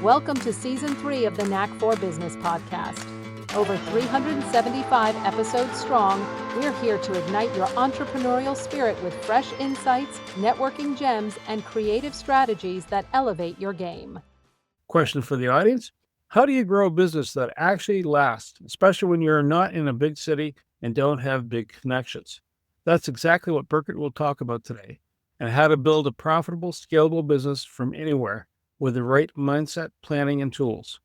Welcome to Season 3 of the Knack for Business podcast. Over 375 episodes strong, we're here to ignite your entrepreneurial spirit with fresh insights, networking gems, and creative strategies that elevate your game. Question for the audience. How do you grow a business that actually lasts, especially when you're not in a big city and don't have big connections? That's exactly what Birket will talk about today, and how to build a profitable, scalable business from anywhere with the right mindset, planning, and tools.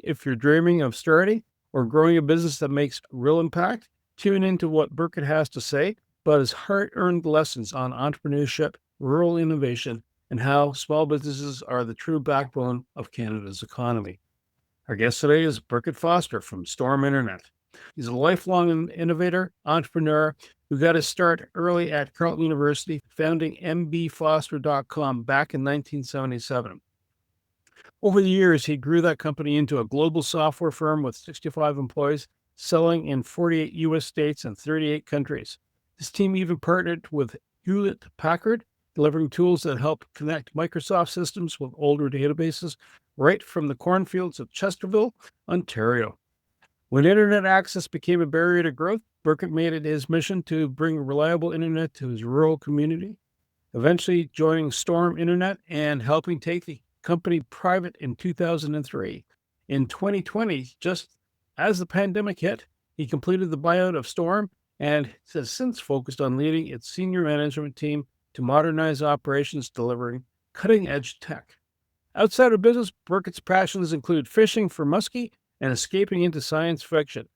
If you're dreaming of starting or growing a business that makes real impact, tune into what Birket has to say about his hard-earned lessons on entrepreneurship, rural innovation, and how small businesses are the true backbone of Canada's economy. Our guest today is Birket Foster from Storm Internet. He's a lifelong innovator, entrepreneur who got his start early at Carleton University, founding mbfoster.com back in 1977. Over the years, he grew that company into a global software firm with 65 employees, selling in 48 U.S. states and 38 countries. His team even partnered with Hewlett-Packard, delivering tools that help connect Microsoft systems with older databases right from the cornfields of Chesterville, Ontario. When internet access became a barrier to growth, Birket made it his mission to bring reliable internet to his rural community, eventually joining Storm Internet and helping take the company private in 2003. In 2020, just as the pandemic hit, he completed the buyout of Storm and has since focused on leading its senior management team to modernize operations, delivering cutting-edge tech. Outside of business, Birket's passions include fishing for muskie and escaping into science fiction.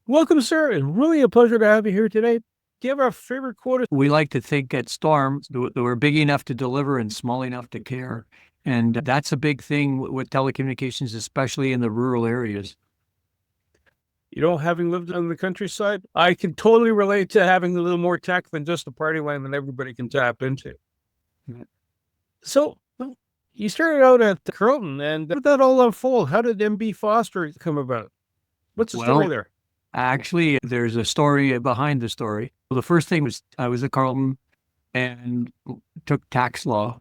Welcome, sir. It's really a pleasure to have you here today. Do you have a favorite quote? We like to think at Storm that we're big enough to deliver and small enough to care. And that's a big thing with telecommunications, especially in the rural areas. You know, having lived on the countryside, I can totally relate to having a little more tech than just a party line that everybody can tap into. Yeah. So, you started out at Carleton, and how did that all unfold? How did MB Foster come about? What's the story there? Actually, there's a story behind the story. Well, the first thing was I was at Carleton and took tax law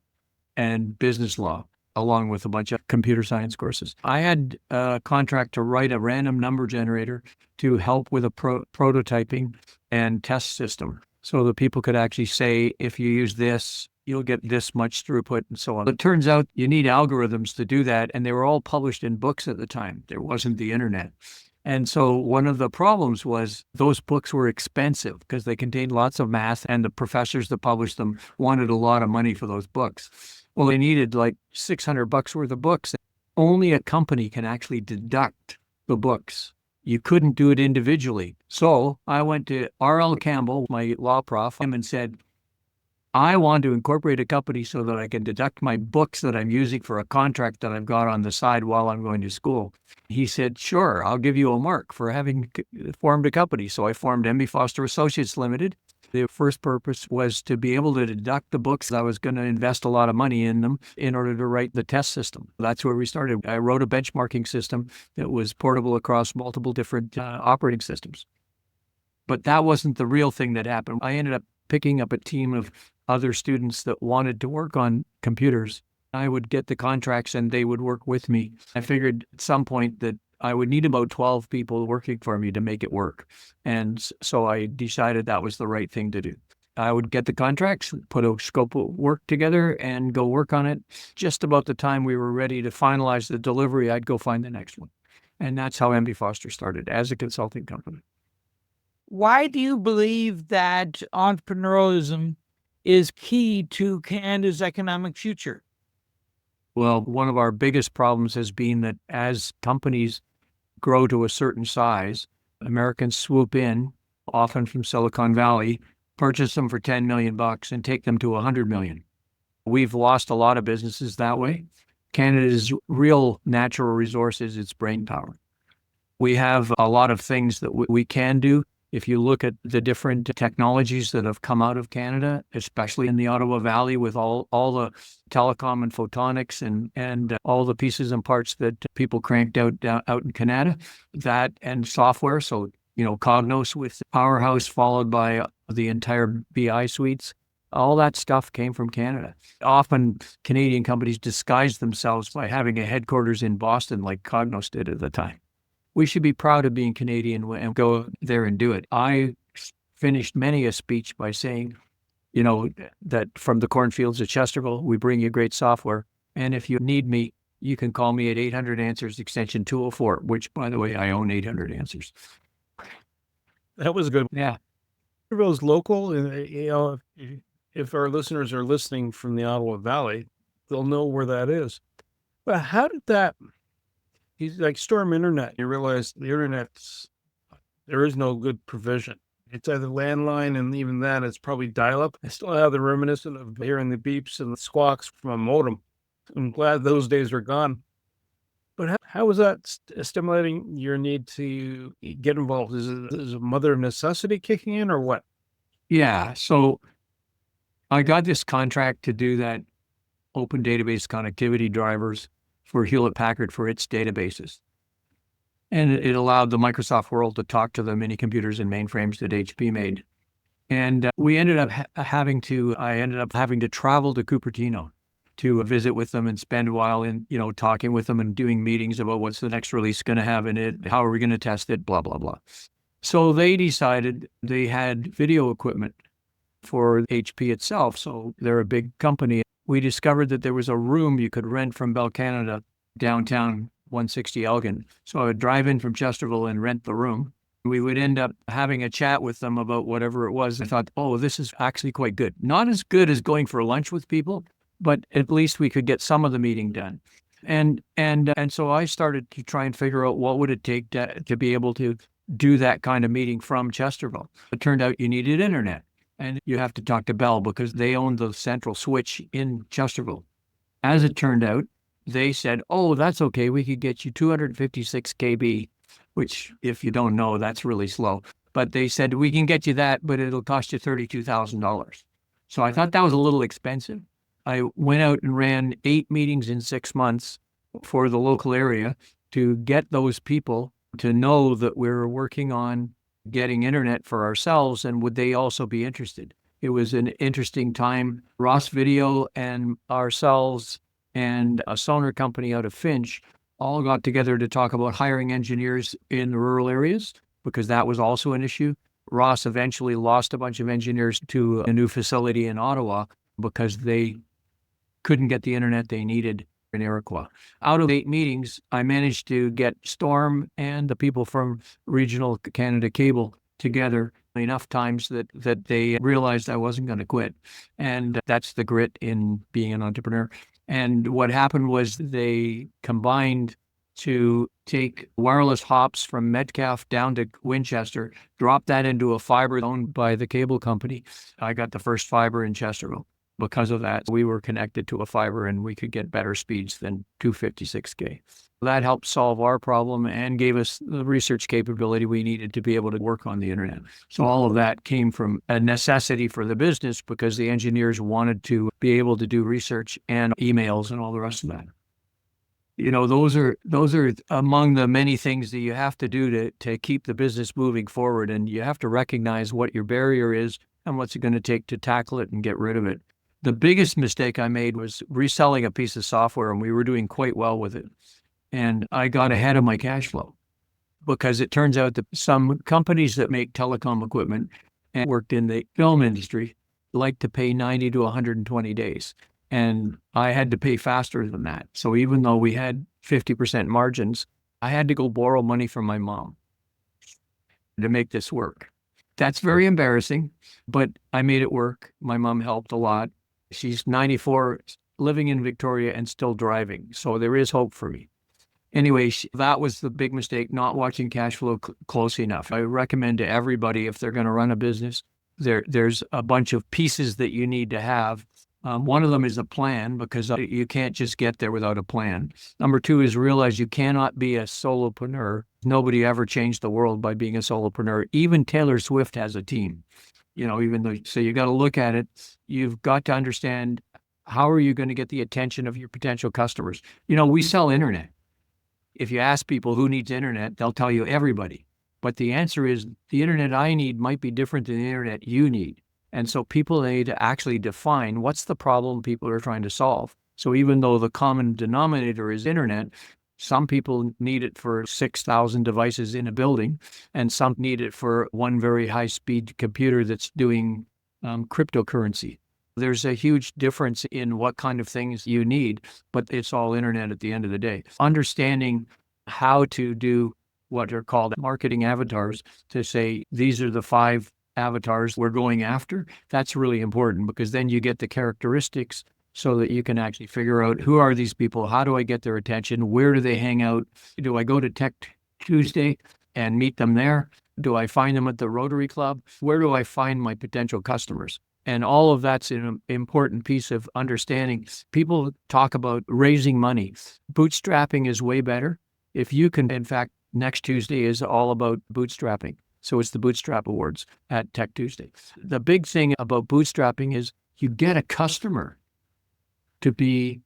and business law, along with a bunch of computer science courses. I had a contract to write a random number generator to help with a prototyping and test system so that people could actually say, if you use this, you'll get this much throughput and so on. It turns out you need algorithms to do that, and they were all published in books at the time. There wasn't the internet. And so one of the problems was those books were expensive because they contained lots of math, and the professors that published them wanted a lot of money for those books. Well, they needed like $600 worth of books. Only a company can actually deduct the books. You couldn't do it individually. So I went to R.L. Campbell, my law prof, and said, I want to incorporate a company so that I can deduct my books that I'm using for a contract that I've got on the side while I'm going to school. He said, sure, I'll give you a mark for having formed a company. So I formed MB Foster Associates Limited. The first purpose was to be able to deduct the books. I was going to invest a lot of money in them in order to write the test system. That's where we started. I wrote a benchmarking system that was portable across multiple different operating systems. But that wasn't the real thing that happened. I ended up picking up a team of other students that wanted to work on computers. I would get the contracts and they would work with me. I figured at some point that I would need about 12 people working for me to make it work. And so I decided that was the right thing to do. I would get the contracts, put a scope of work together and go work on it. Just about the time we were ready to finalize the delivery, I'd go find the next one. And that's how MB Foster started, as a consulting company. Why do you believe that entrepreneurialism is key to Canada's economic future? Well, one of our biggest problems has been that as companies grow to a certain size, Americans swoop in, often from Silicon Valley, purchase them for $10 million and take them to $100 million. We've lost a lot of businesses that way. Canada's real natural resource is its brain power. We have a lot of things that we can do. If you look at the different technologies that have come out of Canada, especially in the Ottawa Valley with all the telecom and photonics and all the pieces and parts that people cranked out in Canada, that and software. So, Cognos with Powerhouse followed by the entire BI suites. All that stuff came from Canada. Often Canadian companies disguise themselves by having a headquarters in Boston like Cognos did at the time. We should be proud of being Canadian and go there and do it. I finished many a speech by saying, that from the cornfields of Chesterville, we bring you great software. And if you need me, you can call me at 800 Answers, extension 204, which, by the way, I own 800 Answers. That was good. Yeah. Chesterville's local, and if our listeners are listening from the Ottawa Valley, they'll know where that is. But how did that? He's like Storm Internet. You realize the internet's there is no good provision. It's either landline, and even that, it's probably dial-up. I still have the reminiscent of hearing the beeps and the squawks from a modem. I'm glad those days are gone. But how was that stimulating your need to get involved? Is a mother of necessity kicking in, or what? Yeah. So I got this contract to do that open database connectivity drivers for Hewlett Packard for its databases. And it allowed the Microsoft world to talk to the mini computers and mainframes that HP made. And we ended up having to travel to Cupertino to visit with them and spend a while in, talking with them and doing meetings about what's the next release going to have in it, how are we going to test it, blah, blah, blah. So they decided they had video equipment for HP itself. So they're a big company. We discovered that there was a room you could rent from Bell Canada downtown 160 Elgin. So I would drive in from Chesterville and rent the room. We would end up having a chat with them about whatever it was. I thought, oh, this is actually quite good. Not as good as going for lunch with people, but at least we could get some of the meeting done. And so I started to try and figure out what would it take to be able to do that kind of meeting from Chesterville. It turned out you needed internet, and you have to talk to Bell because they owned the central switch in Chesterville. As it turned out, they said, oh, that's okay. We could get you 256 KB, which if you don't know, that's really slow. But they said, we can get you that, but it'll cost you $32,000. So I thought that was a little expensive. I went out and ran 8 meetings in 6 months for the local area to get those people to know that we were working on getting internet for ourselves, and would they also be interested. It was an interesting time. Ross Video and ourselves and a sonar company out of Finch all got together to talk about hiring engineers in the rural areas because that was also an issue. Ross eventually lost a bunch of engineers to a new facility in Ottawa because they couldn't get the internet they needed in Iroquois. Out of 8 meetings, I managed to get Storm and the people from Regional Canada Cable together enough times that they realized I wasn't going to quit. And that's the grit in being an entrepreneur. And what happened was they combined to take wireless hops from Metcalfe down to Winchester, drop that into a fiber owned by the cable company. I got the first fiber in Chesterville. Because of that, we were connected to a fiber and we could get better speeds than 256K. That helped solve our problem and gave us the research capability we needed to be able to work on the internet. So all of that came from a necessity for the business because the engineers wanted to be able to do research and emails and all the rest of that. Those are among the many things that you have to do to keep the business moving forward. And you have to recognize what your barrier is and what's it going to take to tackle it and get rid of it. The biggest mistake I made was reselling a piece of software, and we were doing quite well with it. And I got ahead of my cash flow because it turns out that some companies that make telecom equipment and worked in the film industry like to pay 90 to 120 days. And I had to pay faster than that. So even though we had 50% margins, I had to go borrow money from my mom to make this work. That's very embarrassing, but I made it work. My mom helped a lot. She's 94, living in Victoria and still driving. So there is hope for me. Anyway, that was the big mistake, not watching cash flow close enough. I recommend to everybody, if they're going to run a business, there's a bunch of pieces that you need to have. One of them is a plan, because you can't just get there without a plan. Number 2 is realize you cannot be a solopreneur. Nobody ever changed the world by being a solopreneur. Even Taylor Swift has a team. So you got to look at it. You've got to understand, how are you going to get the attention of your potential customers? We sell internet. If you ask people who needs internet, they'll tell you everybody. But the answer is the internet I need might be different than the internet you need. And so people need to actually define what's the problem people are trying to solve. So even though the common denominator is internet, some people need it for 6,000 devices in a building, and some need it for one very high-speed computer that's doing cryptocurrency. There's a huge difference in what kind of things you need, but it's all internet at the end of the day. Understanding how to do what are called marketing avatars, to say, these are the 5 avatars we're going after, that's really important, because then you get the characteristics so that you can actually figure out, who are these people? How do I get their attention? Where do they hang out? Do I go to Tech Tuesday and meet them there? Do I find them at the Rotary Club? Where do I find my potential customers? And all of that's an important piece of understanding. People talk about raising money. Bootstrapping is way better. If you can, in fact, next Tuesday is all about bootstrapping. So it's the Bootstrap Awards at Tech Tuesday. The big thing about bootstrapping is you get a customer to be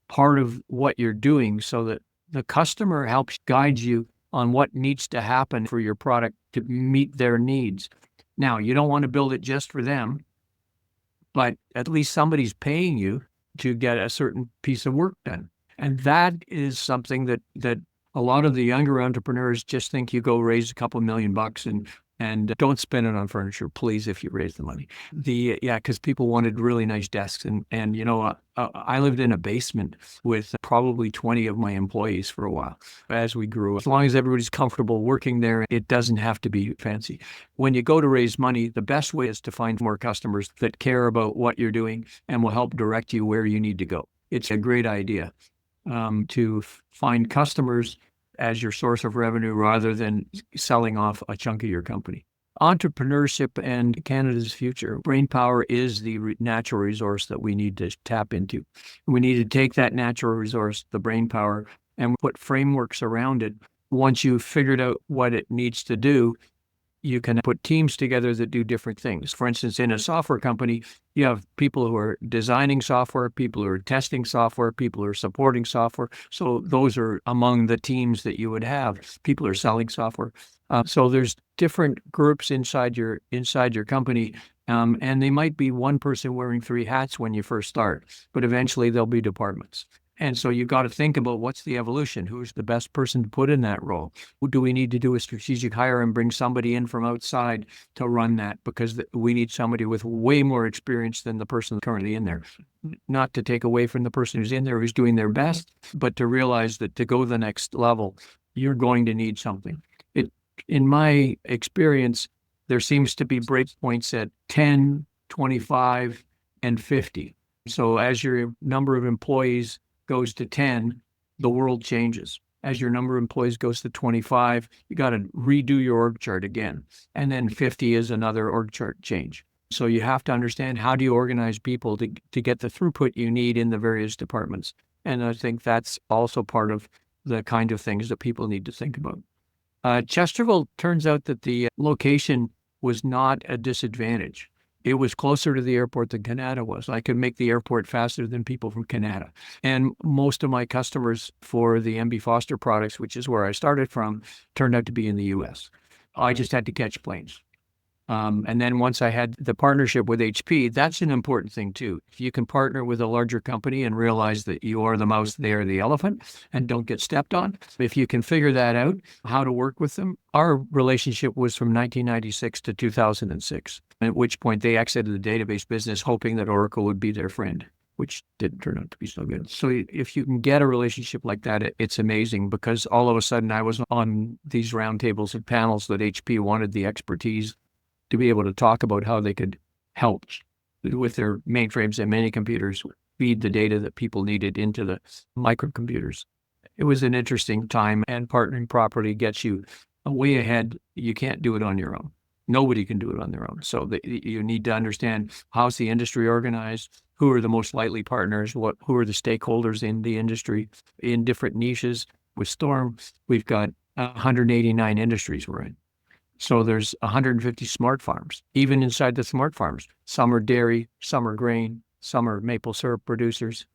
part of what you're doing, so that the customer helps guide you on what needs to happen for your product to meet their needs. Now, you don't want to build it just for them, but at least somebody's paying you to get a certain piece of work done. And that is something that a lot of the younger entrepreneurs just think you go raise a couple $1 million and don't spend it on furniture, please, if you raise the money. Because people wanted really nice desks. And you know, I lived in a basement with probably 20 of my employees for a while as we grew. As long as everybody's comfortable working there, it doesn't have to be fancy. When you go to raise money, the best way is to find more customers that care about what you're doing and will help direct you where you need to go. It's a great idea to find customers as your source of revenue rather than selling off a chunk of your company. Entrepreneurship and Canada's future. Brainpower is the natural resource that we need to tap into. We need to take that natural resource, the brainpower, and put frameworks around it. Once you've figured out what it needs to do, you can put teams together that do different things. For instance, in a software company, you have people who are designing software, people who are testing software, people who are supporting software. So those are among the teams that you would have. People are selling software. So there's different groups inside your company, and they might be one person wearing 3 hats when you first start, but eventually there'll be departments. And so you've got to think about, what's the evolution? Who's the best person to put in that role? Do we need to do a strategic hire and bring somebody in from outside to run that? Because we need somebody with way more experience than the person currently in there. Not to take away from the person who's in there, who's doing their best, but to realize that to go the next level, you're going to need something. In my experience, there seems to be breakpoints at 10, 25, and 50. So as your number of employees goes to 10, the world changes. As your number of employees goes to 25, you got to redo your org chart again. And then 50 is another org chart change. So you have to understand, how do you organize people to get the throughput you need in the various departments? And I think that's also part of the kind of things that people need to think about. Chesterville, turns out that the location was not a disadvantage. It was closer to the airport than Canada was. I could make the airport faster than people from Canada. And most of my customers for the MB Foster products, which is where I started from, turned out to be in the US. I just had to catch planes. And then once I had the partnership with HP, that's an important thing too. If you can partner with a larger company and realize that you are the mouse, they are the elephant, and don't get stepped on, if you can figure that out, how to work with them. Our relationship was from 1996 to 2006, at which point they exited the database business, hoping that Oracle would be their friend, which didn't turn out to be so good. So if you can get a relationship like that, it's amazing, because all of a sudden I was on these roundtables and panels that HP wanted the expertise to be able to talk about how they could help with their mainframes and mini computers feed the data that people needed into the microcomputers. It was an interesting time, and partnering properly gets you way ahead. You can't do it on your own. Nobody can do it on their own. So you need to understand, how's the industry organized, who are the most likely partners, who are the stakeholders in the industry in different niches. With Storm, we've got 189 industries we're in. So there's 150 smart farms. Even inside the smart farms, some are dairy, some are grain, some are maple syrup producers.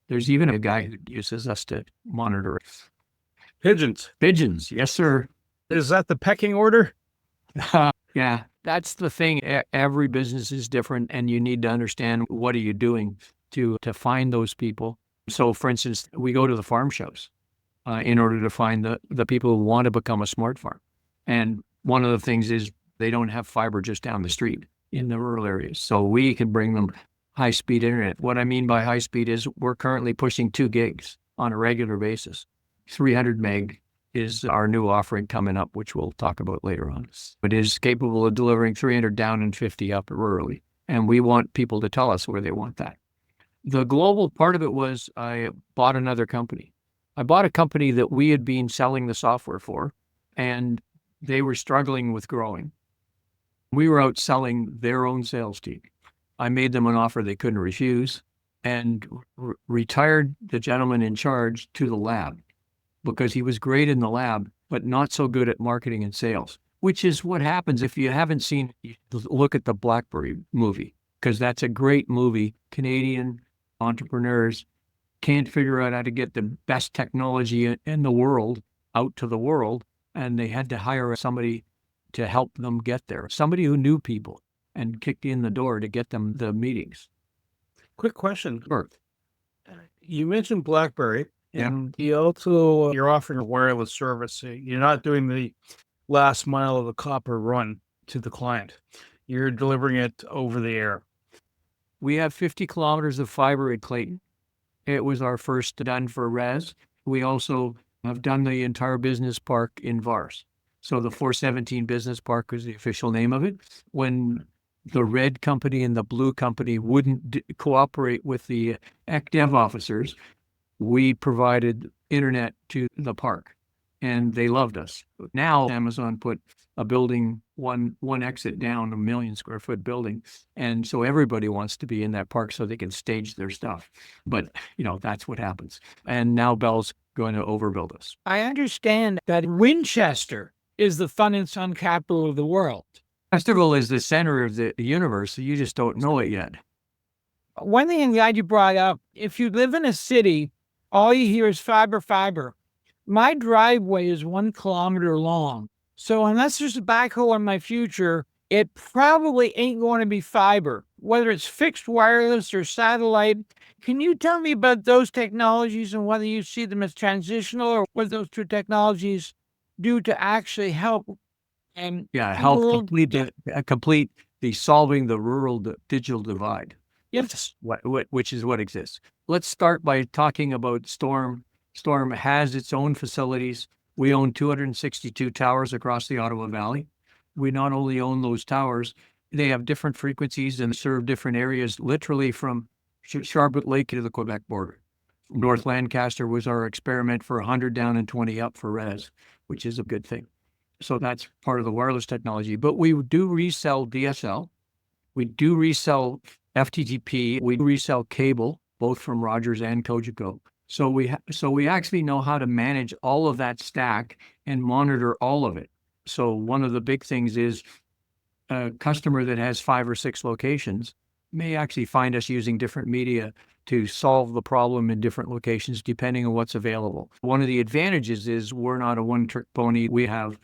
There's even a guy who uses us to monitor Pigeons. pigeons. Yes, sir. Is that the pecking order? Yeah, that's the thing. Every business is different, and you need to understand what are you doing to find those people. So, for instance, we go to the farm shows in order to find the people who want to become a smart farm. And one of the things is they don't have fiber just down the street in the rural areas. So we can bring them high-speed internet. What I mean by high speed is we're currently pushing 2 gigs on a regular basis. 300 meg is our new offering coming up, which we'll talk about later on. It is capable of delivering 300 down and 50 up rurally. And we want people to tell us where they want that. The global part of it was I bought another company. I bought a company that we had been selling the software for, and they were struggling with growing. We were out selling their own sales team. I made them an offer they couldn't refuse and retired the gentleman in charge to the lab because he was great in the lab, but not so good at marketing and sales, which is what happens if you haven't seen, look at the BlackBerry movie, because that's a great movie. Canadian entrepreneurs can't figure out how to get the best technology in the world out to the world, and they had to hire somebody to help them get there, somebody who knew people and kicked in the door to get them the meetings. Quick question. Sure. You mentioned BlackBerry, Yeah. and you're offering a wireless service. You're not doing the last mile of the copper run to the client. You're delivering it over the air. We have 50 kilometers of fiber at Clayton. It was our first done for res. We also have done the entire business park in Vars. So the 417 Business Park was the official name of it. When the red company and the blue company wouldn't cooperate with the ECDev officers, we provided internet to the park, and they loved us. Now Amazon put a building, one exit down, a 1 million square foot building, and so everybody wants to be in that park so they can stage their stuff. But that's what happens. And now Bell's going to overbuild us. I understand that Winchester is the fun and sun capital of the world. Festival is the center of the universe, so you just don't know it yet. One thing I'm glad you brought up, if you live in a city, all you hear is fiber, fiber. My driveway is 1 kilometer long. So unless there's a backhoe in my future, it probably ain't going to be fiber, whether it's fixed wireless or satellite. Can you tell me about those technologies and whether you see them as transitional or what those two technologies do to actually help? And help complete the solving the rural digital divide. Yes. Which is what exists. Let's start by talking about Storm. Storm has its own facilities. We own 262 towers across the Ottawa Valley. We not only own those towers, they have different frequencies and serve different areas, literally from Charlotte Lake to the Quebec border. North Lancaster was our experiment for 100 down and 20 up for res, which is a good thing. So that's part of the wireless technology. But we do resell DSL. We do resell FTTP. We resell cable, both from Rogers and Cogeco. So we actually know how to manage all of that stack and monitor all of it. So one of the big things is a customer that has 5 or 6 locations may actually find us using different media to solve the problem in different locations, depending on what's available. One of the advantages is we're not a one-trick pony. We have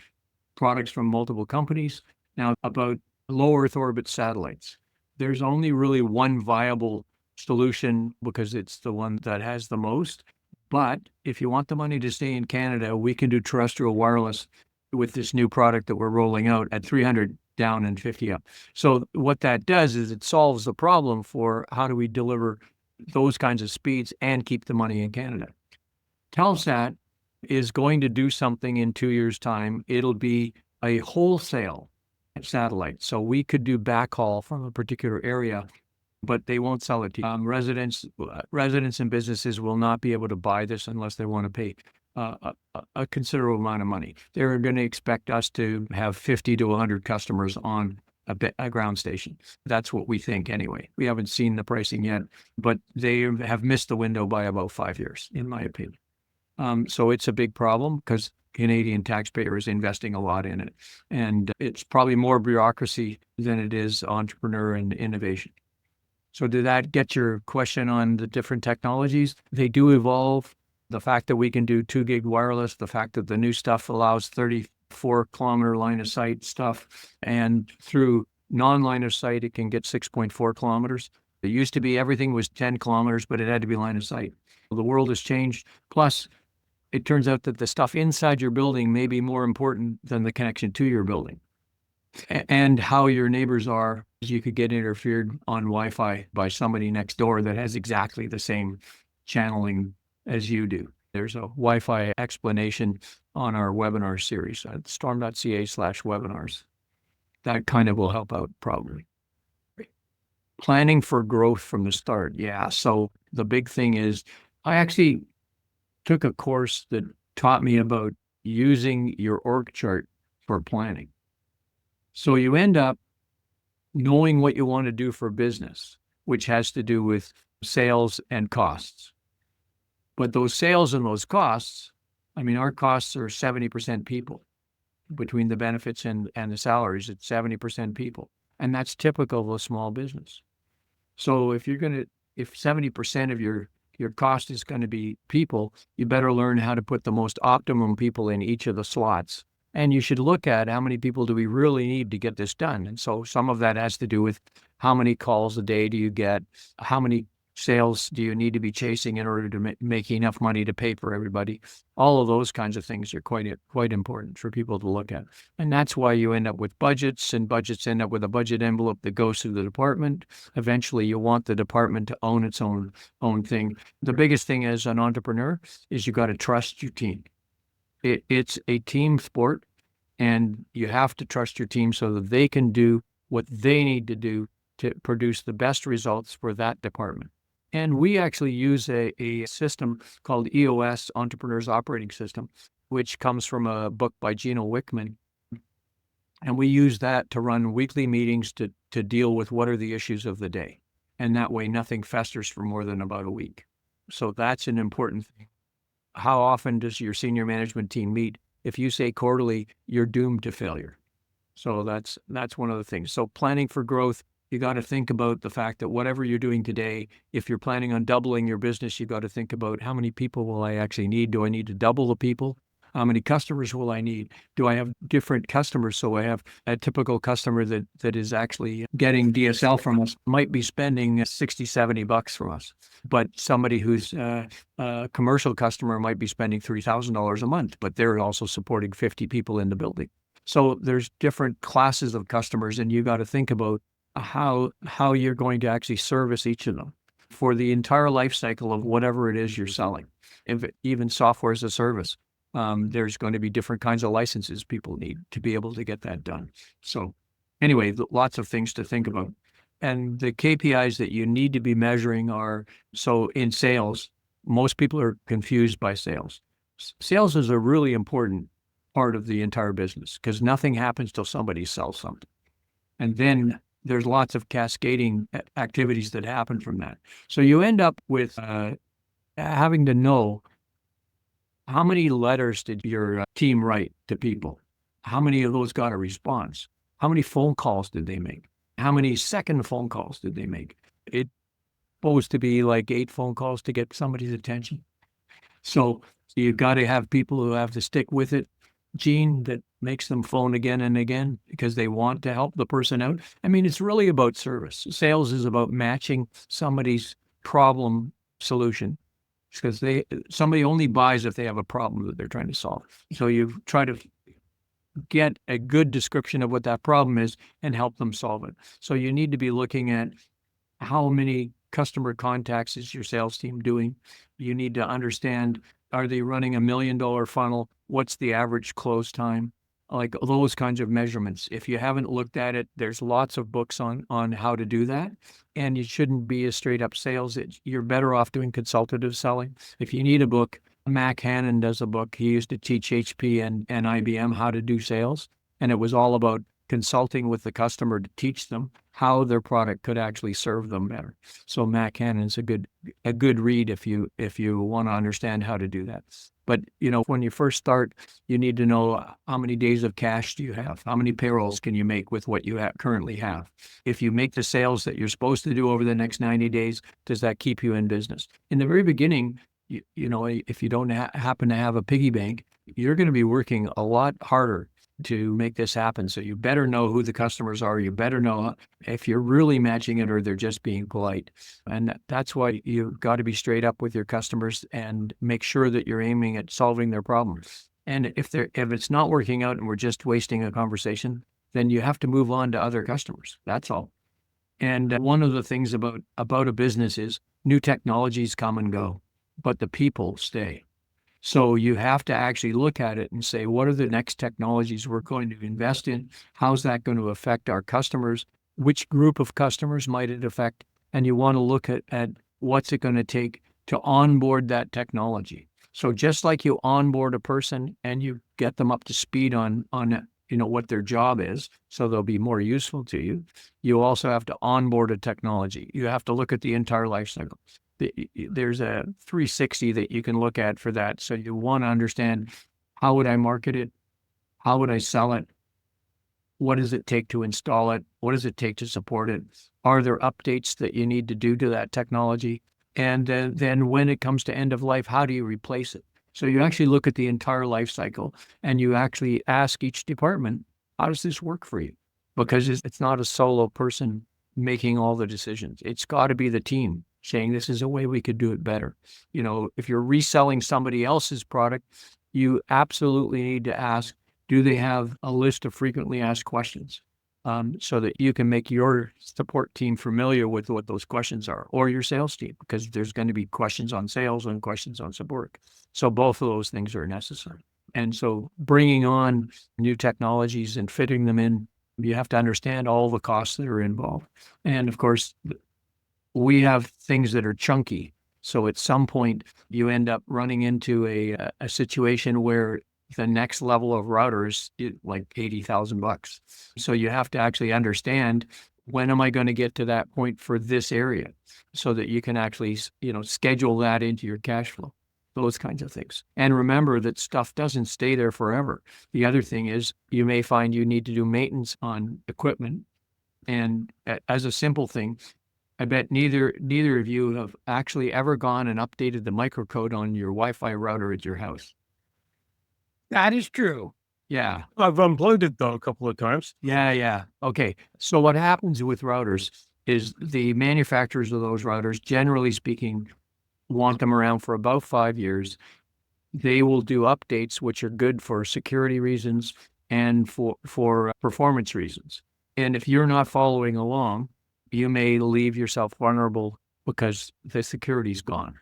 products from multiple companies. Now, about low Earth orbit satellites, there's only really one viable solution because it's the one that has the most. But if you want the money to stay in Canada, we can do terrestrial wireless with this new product that we're rolling out at 300 down and 50 up. So what that does is it solves the problem for how do we deliver those kinds of speeds and keep the money in Canada. Telesat is going to do something in 2 years' time. It'll be a wholesale satellite. So we could do backhaul from a particular area, but they won't sell it to you. Residents and businesses will not be able to buy this unless they want to pay a considerable amount of money. They're going to expect us to have 50 to 100 customers on a ground station. That's what we think anyway. We haven't seen the pricing yet, but they have missed the window by about 5 years, in my opinion. So it's a big problem because Canadian taxpayer is investing a lot in it. And it's probably more bureaucracy than it is entrepreneur and innovation. So did that get your question on the different technologies? They do evolve. The fact that we can do 2 gig wireless, the fact that the new stuff allows 30 4-kilometer line of sight stuff. And through non-line of sight, it can get 6.4 kilometers. It used to be everything was 10 kilometers, but it had to be line of sight. The world has changed. Plus, it turns out that the stuff inside your building may be more important than the connection to your building. And how your neighbors are, you could get interfered on Wi-Fi by somebody next door that has exactly the same channeling as you do. There's a Wi-Fi explanation on our webinar series at storm.ca/webinars. That kind of will help out probably. Planning for growth from the start. Yeah. So the big thing is I actually took a course that taught me about using your org chart for planning. So you end up knowing what you want to do for business, which has to do with sales and costs. But those sales and those costs, I mean, our costs are 70% people. Between the benefits and the salaries, it's 70% people. And that's typical of a small business. So if 70% of your cost is going to be people, you better learn how to put the most optimum people in each of the slots. And you should look at how many people do we really need to get this done. And so some of that has to do with how many calls a day do you get, how many sales do you need to be chasing in order to make enough money to pay for everybody. All of those kinds of things are quite important for people to look at. And that's why you end up with budgets, and budgets end up with a budget envelope that goes through the department. Eventually, you want the department to own its own thing. The biggest thing as an entrepreneur is you got to trust your team. It's a team sport, and you have to trust your team so that they can do what they need to do to produce the best results for that department. And we actually use a system called EOS, Entrepreneur's Operating System, which comes from a book by Gino Wickman. And we use that to run weekly meetings to deal with what are the issues of the day. And that way nothing festers for more than about a week. So that's an important thing. How often does your senior management team meet? If you say quarterly, you're doomed to failure. So that's one of the things. So planning for growth, you got to think about the fact that whatever you're doing today, if you're planning on doubling your business, you got to think about how many people will I actually need? Do I need to double the people? How many customers will I need? Do I have different customers? So I have a typical customer that is actually getting DSL from us might be spending $60, $70 from us. But somebody who's a commercial customer might be spending $3,000 a month, but they're also supporting 50 people in the building. So there's different classes of customers, and you got to think about how you're going to actually service each of them for the entire life cycle of whatever it is you're selling. Even software as a service, there's going to be different kinds of licenses people need to be able to get that done. So anyway, lots of things to think about. And the KPIs that you need to be measuring are, so in sales, most people are confused by sales. Sales is a really important part of the entire business because nothing happens till somebody sells something. And then there's lots of cascading activities that happen from that. So you end up with having to know how many letters did your team write to people? How many of those got a response? How many phone calls did they make? How many second phone calls did they make? It's supposed to be like 8 phone calls to get somebody's attention. So you got to have people who have to stick with it. Gene that makes them phone again and again because they want to help the person out. I mean, it's really about service. Sales is about matching somebody's problem solution because somebody only buys if they have a problem that they're trying to solve. So you try to get a good description of what that problem is and help them solve it. So you need to be looking at how many customer contacts is your sales team doing. You need to understand, are they running $1 million funnel? What's the average close time? Like those kinds of measurements. If you haven't looked at it, there's lots of books on how to do that. And you shouldn't be a straight up sales. You're better off doing consultative selling. If you need a book, Mac Hannon does a book. He used to teach HP and IBM how to do sales. And it was all about consulting with the customer to teach them how their product could actually serve them better. So Mac Hannon's a good read if you want to understand how to do that. But when you first start, you need to know how many days of cash do you have? How many payrolls can you make with what you currently have? If you make the sales that you're supposed to do over the next 90 days, does that keep you in business? In the very beginning, if you don't happen to have a piggy bank, you're going to be working a lot harder to make this happen. So you better know who the customers are. You better know if you're really matching it or they're just being polite. And that's why you've got to be straight up with your customers and make sure that you're aiming at solving their problems. And if it's not working out and we're just wasting a conversation, then you have to move on to other customers. That's all. And one of the things about a business is new technologies come and go, but the people stay. So you have to actually look at it and say, what are the next technologies we're going to invest in? How's that going to affect our customers? Which group of customers might it affect? And you want to look at what's it going to take to onboard that technology. So just like you onboard a person and you get them up to speed on what their job is, so they'll be more useful to you, you also have to onboard a technology. You have to look at the entire life cycle. There's a 360 that you can look at for that. So you want to understand, how would I market it? How would I sell it? What does it take to install it? What does it take to support it? Are there updates that you need to do to that technology? And then when it comes to end of life, how do you replace it? So you actually look at the entire life cycle and you actually ask each department, how does this work for you? Because it's not a solo person making all the decisions. It's got to be the team saying, this is a way we could do it better. If you're reselling somebody else's product, you absolutely need to ask, do they have a list of frequently asked questions? So that you can make your support team familiar with what those questions are, or your sales team, because there's going to be questions on sales and questions on support. So both of those things are necessary. And so bringing on new technologies and fitting them in, you have to understand all the costs that are involved. And of course, we have things that are chunky. So at some point, you end up running into a situation where the next level of routers is like $80,000. So you have to actually understand, when am I going to get to that point for this area, so that you can actually, schedule that into your cash flow, those kinds of things. And remember that stuff doesn't stay there forever. The other thing is, you may find you need to do maintenance on equipment. And as a simple thing, I bet neither of you have actually ever gone and updated the microcode on your Wi-Fi router at your house. That is true. Yeah. I've unplugged it though a couple of times. Yeah. Okay. So what happens with routers is the manufacturers of those routers, generally speaking, want them around for about 5 years. They will do updates, which are good for security reasons and for performance reasons. And if you're not following along, you may leave yourself vulnerable because the security's gone.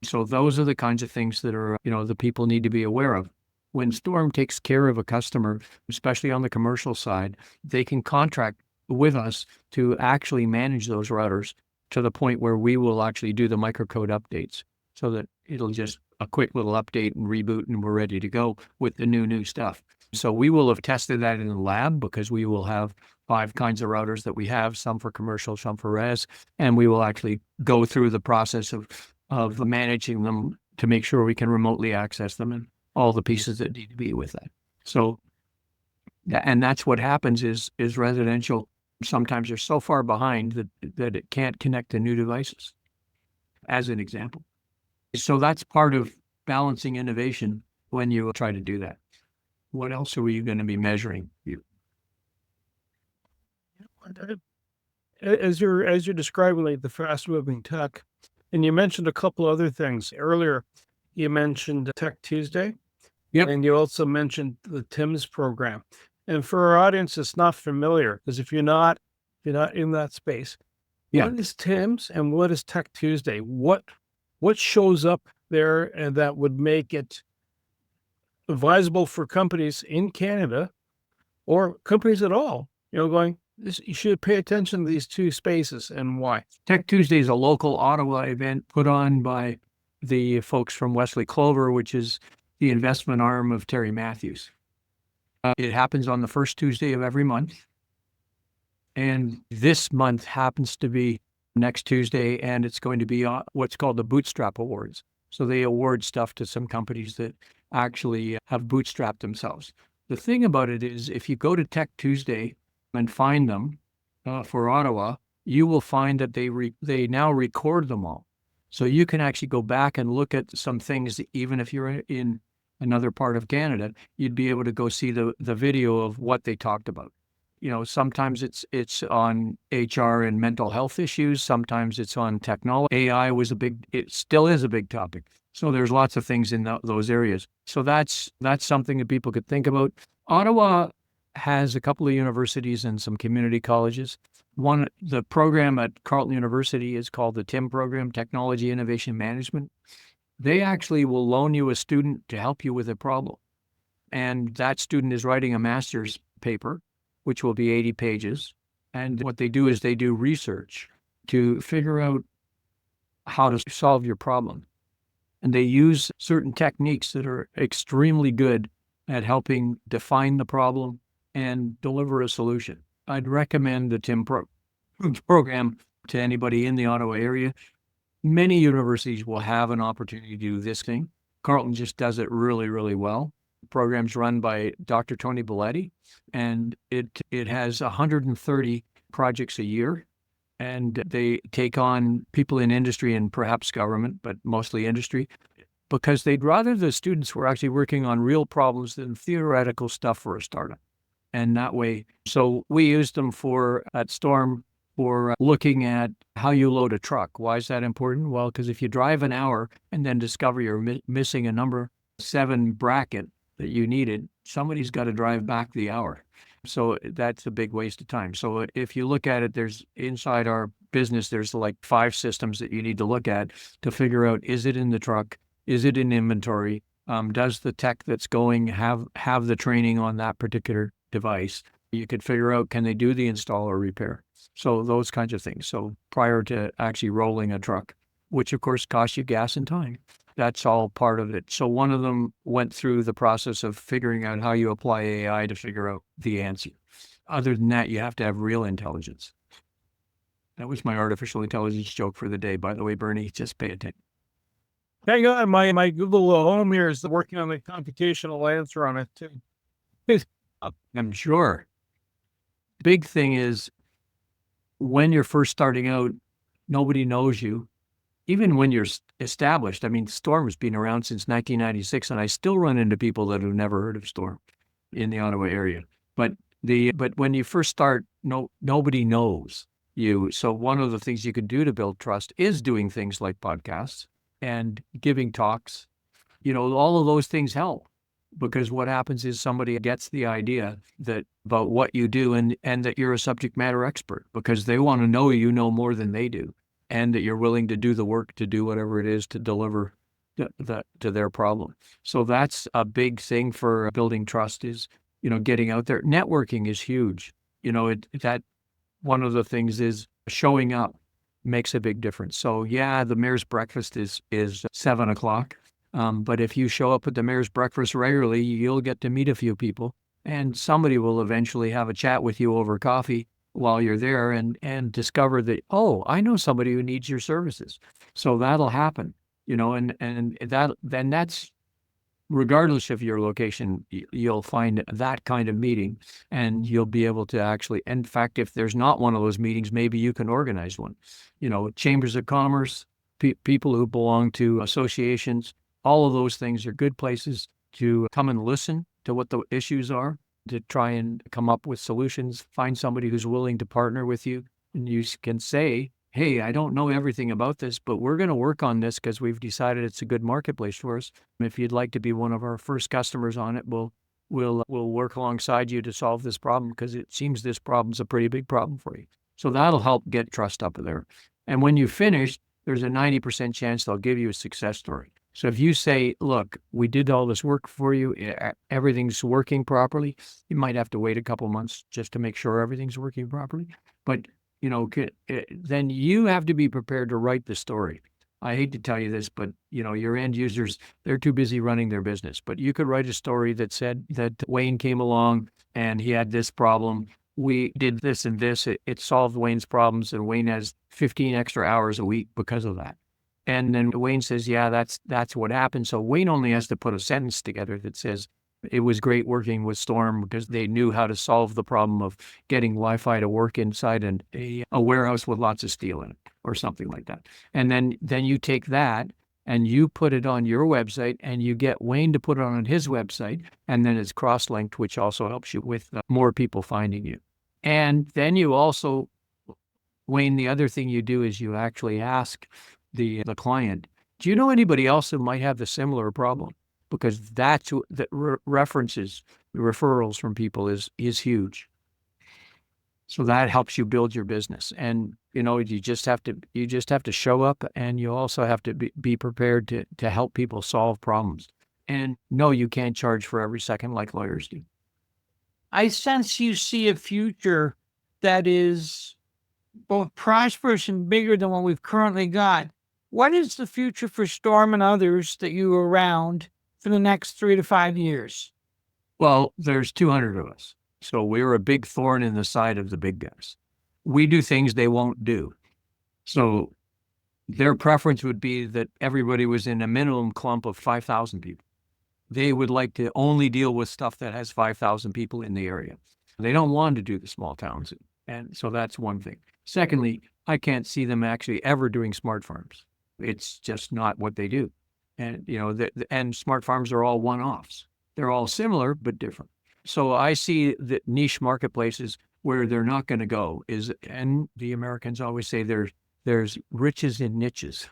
So those are the kinds of things that are, the people need to be aware of. When Storm takes care of a customer, especially on the commercial side, they can contract with us to actually manage those routers to the point where we will actually do the microcode updates, so that it'll just a quick little update and reboot and we're ready to go with the new stuff. So we will have tested that in the lab, because we will have 5 kinds of routers that we have, some for commercial, some for res, and we will actually go through the process of managing them to make sure we can remotely access them and all the pieces that need to be with that. So, and that's what happens is residential, sometimes they're so far behind that it can't connect to new devices, as an example. So that's part of balancing innovation when you try to do that. What else are we going to be measuring? As you're describing like the fast moving tech, and you mentioned a couple other things earlier. You mentioned Tech Tuesday. Yep. And you also mentioned the TIMS program. And for our audience that's not familiar, because if you're not in that space, what is TIMS and what is Tech Tuesday? What shows up there and that would make it advisable for companies in Canada or companies at all, going, you should pay attention to these two spaces, and why? Tech Tuesday is a local Ottawa event put on by the folks from Wesley Clover, which is the investment arm of Terry Matthews. It happens on the first Tuesday of every month. And this month happens to be next Tuesday, and it's going to be what's called the Bootstrap Awards. So they award stuff to some companies that actually have bootstrapped themselves. The thing about it is, if you go to Tech Tuesday and find them for Ottawa, you will find that they now record them all. So you can actually go back and look at some things, even if you're in another part of Canada, you'd be able to go see the video of what they talked about. Sometimes it's on HR and mental health issues. Sometimes it's on technology. AI it still is a big topic. So there's lots of things in those areas. So that's something that people could think about. Ottawa has a couple of universities and some community colleges. The program at Carleton University is called the TIM program, Technology Innovation Management. They actually will loan you a student to help you with a problem. And that student is writing a master's paper, which will be 80 pages. And what they do is they do research to figure out how to solve your problem. And they use certain techniques that are extremely good at helping define the problem and deliver a solution. I'd recommend the TIM program to anybody in the Ottawa area. Many universities will have an opportunity to do this thing. Carleton just does it really, really well. The program's run by Dr. Tony Belletti, and it has 130 projects a year. And they take on people in industry and perhaps government, but mostly industry, because they'd rather the students were actually working on real problems than theoretical stuff for a startup. And that way, so we used them at Storm for looking at how you load a truck. Why is that important? Well, because if you drive an hour and then discover you're missing a number 7 bracket that you needed, somebody's got to drive back the hour. So that's a big waste of time. So if you look at it, there's inside our business, there's like 5 systems that you need to look at to figure out, is it in the truck? Is it in inventory? Does the tech that's going have the training on that particular device? You could figure out, can they do the install or repair? So those kinds of things. So prior to actually rolling a truck, which of course costs you gas and time. That's all part of it. So one of them went through the process of figuring out how you apply AI to figure out the answer. Other than that, you have to have real intelligence. That was my artificial intelligence joke for the day. By the way, Bernie, just pay attention. Hang on, my Google Home here is working on the computational answer on it too. I'm sure. Big thing is when you're first starting out, nobody knows you. Even when you're established, I mean, Storm has been around since 1996, and I still run into people that have never heard of Storm in the Ottawa area. But when you first start, nobody knows you. So one of the things you can do to build trust is doing things like podcasts and giving talks. All of those things help, because what happens is somebody gets the idea about what you do and that you're a subject matter expert, because they want to know you know more than they do, and that you're willing to do the work to do whatever it is to deliver to their problem. So that's a big thing for building trust is, getting out there. Networking is huge. That one of the things is showing up makes a big difference. So yeah, the mayor's breakfast is 7:00. But if you show up at the mayor's breakfast regularly, you'll get to meet a few people, and somebody will eventually have a chat with you over coffee while you're there and discover that, oh, I know somebody who needs your services. So that'll happen, and that's regardless of your location, you'll find that kind of meeting, and you'll be able to actually, in fact, if there's not one of those meetings, maybe you can organize one. Chambers of commerce, people who belong to associations, all of those things are good places to come and listen to what the issues are, to try and come up with solutions, find somebody who's willing to partner with you. And you can say, hey, I don't know everything about this, but we're going to work on this because we've decided it's a good marketplace for us. If you'd like to be one of our first customers on it, we'll work alongside you to solve this problem, because it seems this problem's a pretty big problem for you. So that'll help get trust up there. And when you finish, there's a 90% chance they'll give you a success story. So if you say, look, we did all this work for you, everything's working properly, you might have to wait a couple months just to make sure everything's working properly. But, then you have to be prepared to write the story. I hate to tell you this, but, your end users, they're too busy running their business. But you could write a story that said that Wayne came along and he had this problem. We did this and this. It solved Wayne's problems, and Wayne has 15 extra hours a week because of that. And then Wayne says, yeah, that's what happened. So Wayne only has to put a sentence together that says, it was great working with Storm because they knew how to solve the problem of getting Wi-Fi to work inside a warehouse with lots of steel in it, or something like that. And then you take that and you put it on your website, and you get Wayne to put it on his website, and then it's cross-linked, which also helps you with more people finding you. And then you also, Wayne, the other thing you do is you actually ask the client, do you know anybody else who might have the similar problem? Because that's that references, referrals from people is huge. So that helps you build your business. And, you just have to show up, and you also have to be prepared to help people solve problems. And no, you can't charge for every second like lawyers do. I sense you see a future that is both prosperous and bigger than what we've currently got. What is the future for Storm and others that you are around for the next 3 to 5 years? Well, there's 200 of us. So we're a big thorn in the side of the big guys. We do things they won't do. So their preference would be that everybody was in a minimum clump of 5,000 people. They would like to only deal with stuff that has 5,000 people in the area. They don't want to do the small towns. And so that's one thing. Secondly, I can't see them actually ever doing smart farms. It's just not what they do. And, and smart farms are all one-offs. They're all similar, but different. So I see that niche marketplaces where they're not going to go and the Americans always say there's riches in niches.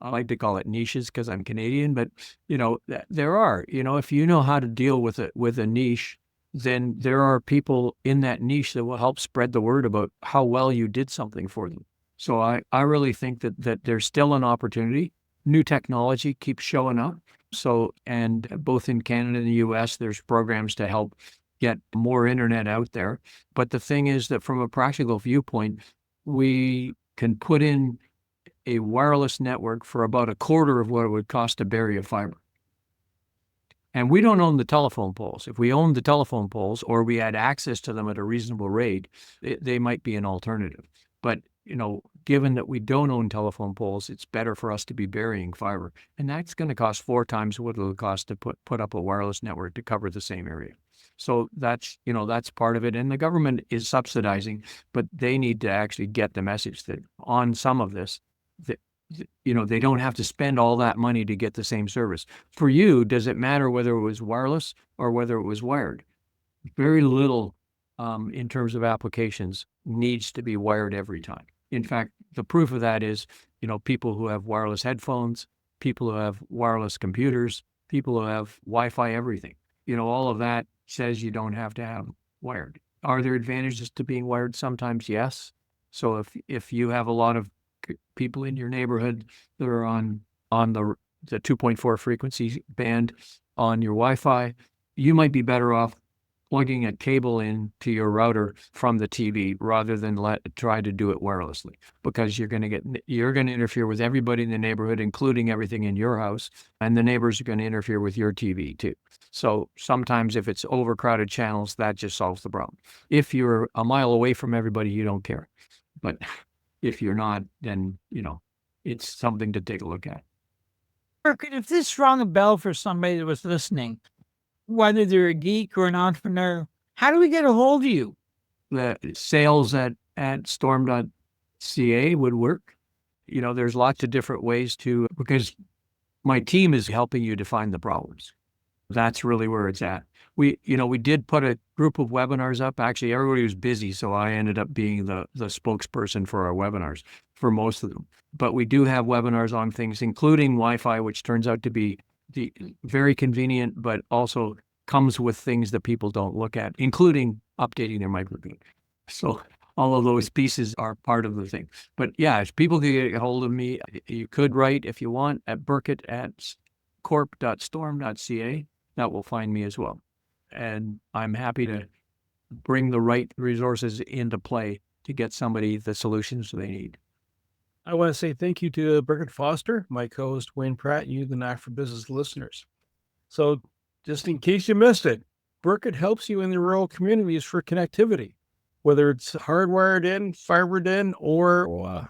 I like to call it niches because I'm Canadian, but there are, if you know how to deal with a niche, then there are people in that niche that will help spread the word about how well you did something for them. So I really think that there's still an opportunity. New technology keeps showing up. So, and both in Canada and the US, there's programs to help get more internet out there. But the thing is that from a practical viewpoint, we can put in a wireless network for about a quarter of what it would cost to bury a fiber. And we don't own the telephone poles. If we owned the telephone poles, or we had access to them at a reasonable rate, they might be an alternative. But, given that we don't own telephone poles, it's better for us to be burying fiber. And that's going to cost 4 times what it'll cost to put up a wireless network to cover the same area. So that's part of it. And the government is subsidizing, but they need to actually get the message that on some of this, they don't have to spend all that money to get the same service. For you, does it matter whether it was wireless or whether it was wired? Very little in terms of applications needs to be wired every time. In fact, the proof of that is, people who have wireless headphones, people who have wireless computers, people who have Wi-Fi, everything. All of that says you don't have to have wired. Are there advantages to being wired? Sometimes, yes. So if you have a lot of people in your neighborhood that are on the 2.4 frequency band on your Wi-Fi, you might be better off plugging a cable into your router from the TV rather than try to do it wirelessly, because you're going to interfere with everybody in the neighborhood, including everything in your house, and the neighbors are going to interfere with your TV too. So sometimes if it's overcrowded channels, that just solves the problem. If you're a mile away from everybody, you don't care. But if you're not, then, it's something to take a look at. Birket, if this rang a bell for somebody that was listening, whether they're a geek or an entrepreneur, how do we get a hold of you? The sales at storm.ca would work. There's lots of different ways because my team is helping you define the problems. That's really where it's at. We did put a group of webinars up. Actually, everybody was busy, so I ended up being the spokesperson for our webinars for most of them. But we do have webinars on things, including Wi-Fi, which turns out to be very convenient, but also comes with things that people don't look at, including updating their microgrid. So all of those pieces are part of the thing. But yeah, if people can get a hold of me, you could write, if you want, at birket@corp.storm.ca. That will find me as well. And I'm happy to bring the right resources into play to get somebody the solutions they need. I want to say thank you to Birket Foster, my co-host Wayne Pratt, you, the Knack for Business listeners. So just in case you missed it, Birket helps you in the rural communities for connectivity, whether it's hardwired in, fibered in, or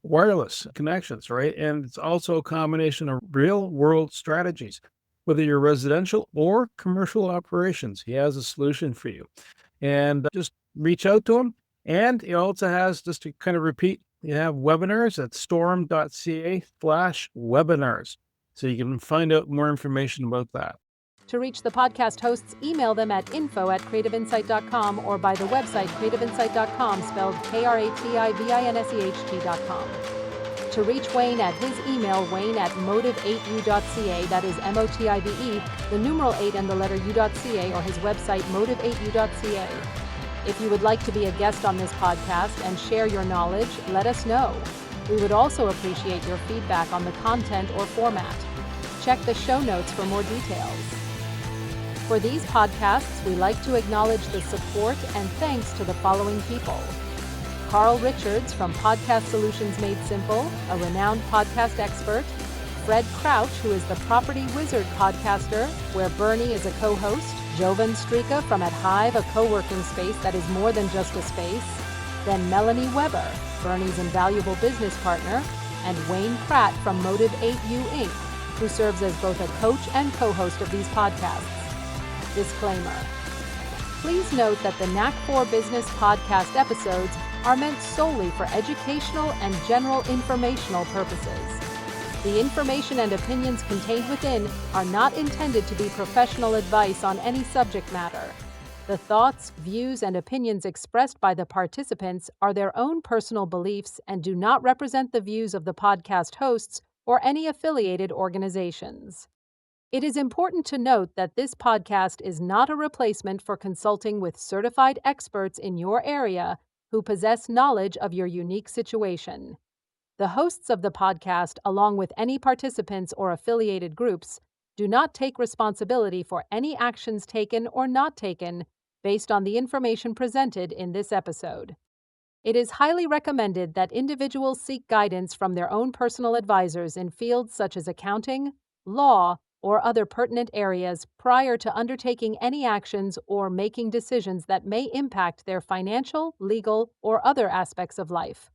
wireless connections, right? And it's also a combination of real-world strategies. Whether you're residential or commercial operations, he has a solution for you. And just reach out to him. And he also has, just to kind of repeat You have webinars at storm.ca/webinars. So you can find out more information about that. To reach the podcast hosts, email them at info@creativeinsight.com or by the website creativeinsight.com, spelled KRATIVINSEHT.com. To reach Wayne at his email, wayne@motive8u.ca, that is MOTIVE, the numeral 8 and the letter u.ca, or his website motive8u.ca. If you would like to be a guest on this podcast and share your knowledge, let us know. We would also appreciate your feedback on the content or format. Check the show notes for more details. For these podcasts, we like to acknowledge the support and thanks to the following people. Carl Richards from Podcast Solutions Made Simple, a renowned podcast expert. Fred Crouch, who is the Property Wizard podcaster, where Bernie is a co-host. Jovan Strika from At Hive, a co-working space that is more than just a space. Then Melanie Weber, Bernie's invaluable business partner. And Wayne Pratt from Motive 8U Inc., who serves as both a coach and co-host of these podcasts. Disclaimer. Please note that the Knack for Business podcast episodes are meant solely for educational and general informational purposes. The information and opinions contained within are not intended to be professional advice on any subject matter. The thoughts, views, and opinions expressed by the participants are their own personal beliefs and do not represent the views of the podcast hosts or any affiliated organizations. It is important to note that this podcast is not a replacement for consulting with certified experts in your area who possess knowledge of your unique situation. The hosts of the podcast, along with any participants or affiliated groups, do not take responsibility for any actions taken or not taken based on the information presented in this episode. It is highly recommended that individuals seek guidance from their own personal advisors in fields such as accounting, law, or other pertinent areas prior to undertaking any actions or making decisions that may impact their financial, legal, or other aspects of life.